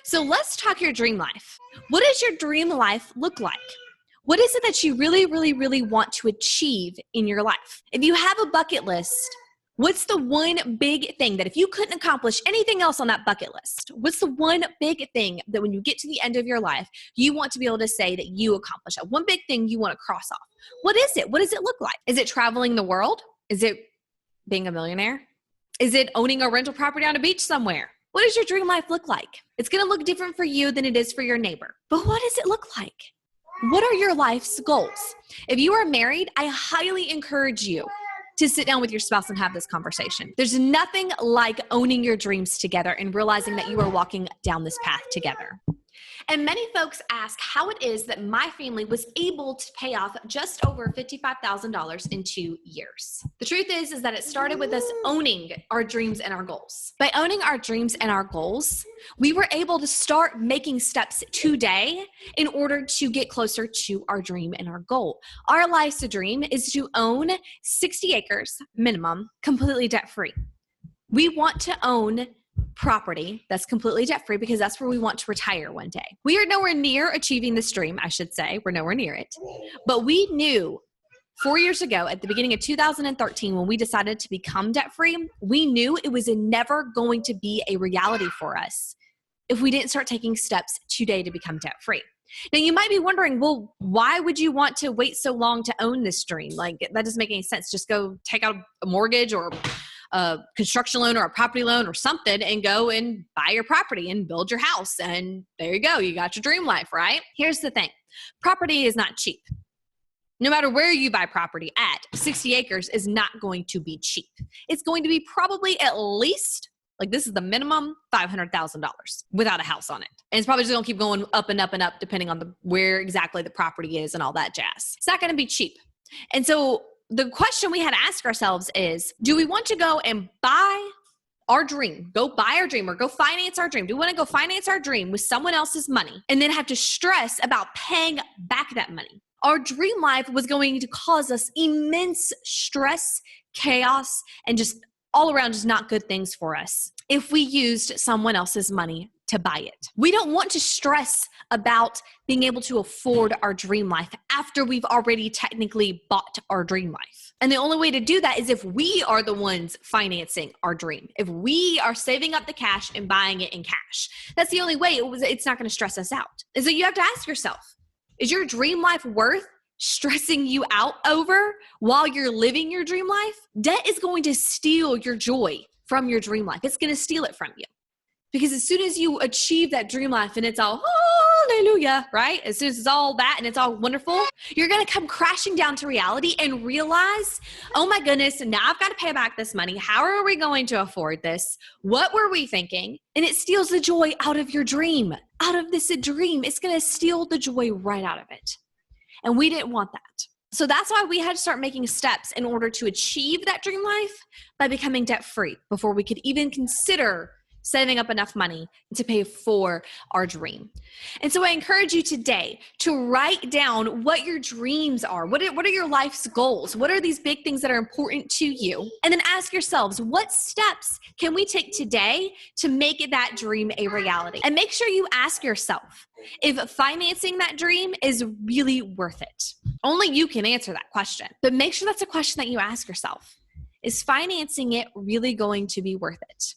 So let's talk your dream life. What does your dream life look like? What is it that you really, really, really want to achieve in your life? If you have a bucket list, what's the one big thing that if you couldn't accomplish anything else on that bucket list, what's the one big thing that when you get to the end of your life, you want to be able to say that you accomplished that? One big thing you want to cross off. What is it? What does it look like? Is it traveling the world? Is it being a millionaire? Is it owning a rental property on a beach somewhere? What does your dream life look like? It's going to look different for you than it is for your neighbor. But what does it look like? What are your life's goals? If you are married, I highly encourage you to sit down with your spouse and have this conversation. There's nothing like owning your dreams together and realizing that you are walking down this path together. And many folks ask how it is that my family was able to pay off just over $55,000 in 2 years. The truth is that it started with us owning our dreams and our goals. By owning our dreams and our goals, we were able to start making steps today in order to get closer to our dream and our goal. Our life's dream is to own 60 acres minimum, completely debt-free. We want to own property that's completely debt-free because that's where we want to retire one day. We are nowhere near achieving this dream, I should say. We're nowhere near it. But we knew 4 years ago at the beginning of 2013 when we decided to become debt-free, we knew it was never going to be a reality for us if we didn't start taking steps today to become debt-free. Now, you might be wondering, well, why would you want to wait so long to own this dream? Like, that doesn't make any sense. Just go take out a mortgage or a construction loan or a property loan or something and go and buy your property and build your house. And there you go. You got your dream life, right? Here's the thing. Property is not cheap. No matter where you buy property at, 60 acres is not going to be cheap. It's going to be probably at least, like this is the minimum, $500,000 without a house on it. And it's probably just going to keep going up and up and up depending on where exactly the property is and all that jazz. It's not going to be cheap. And so the question we had to ask ourselves is, do we want to go and buy our dream, go buy our dream or go finance our dream? Do we want to go finance our dream with someone else's money and then have to stress about paying back that money? Our dream life was going to cause us immense stress, chaos, and just all around just not good things for us if we used someone else's money to buy it. We don't want to stress about being able to afford our dream life after we've already technically bought our dream life. And the only way to do that is if we are the ones financing our dream. If we are saving up the cash and buying it in cash. That's the only way it's not going to stress us out. And so you have to ask yourself, is your dream life worth stressing you out over while you're living your dream life? Debt is going to steal your joy from your dream life. It's going to steal it from you. Because as soon as you achieve that dream life and it's all hallelujah, right? As soon as it's all that and it's all wonderful, you're going to come crashing down to reality and realize, oh my goodness, now I've got to pay back this money. How are we going to afford this? What were we thinking? And it steals the joy out of your dream, out of this dream. It's going to steal the joy right out of it. And we didn't want that. So that's why we had to start making steps in order to achieve that dream life by becoming debt-free before we could even consider saving up enough money to pay for our dream. And so I encourage you today to write down what your dreams are. What are your life's goals? What are these big things that are important to you? And then ask yourselves, what steps can we take today to make that dream a reality? And make sure you ask yourself if financing that dream is really worth it. Only you can answer that question, but make sure that's a question that you ask yourself. Is financing it really going to be worth it?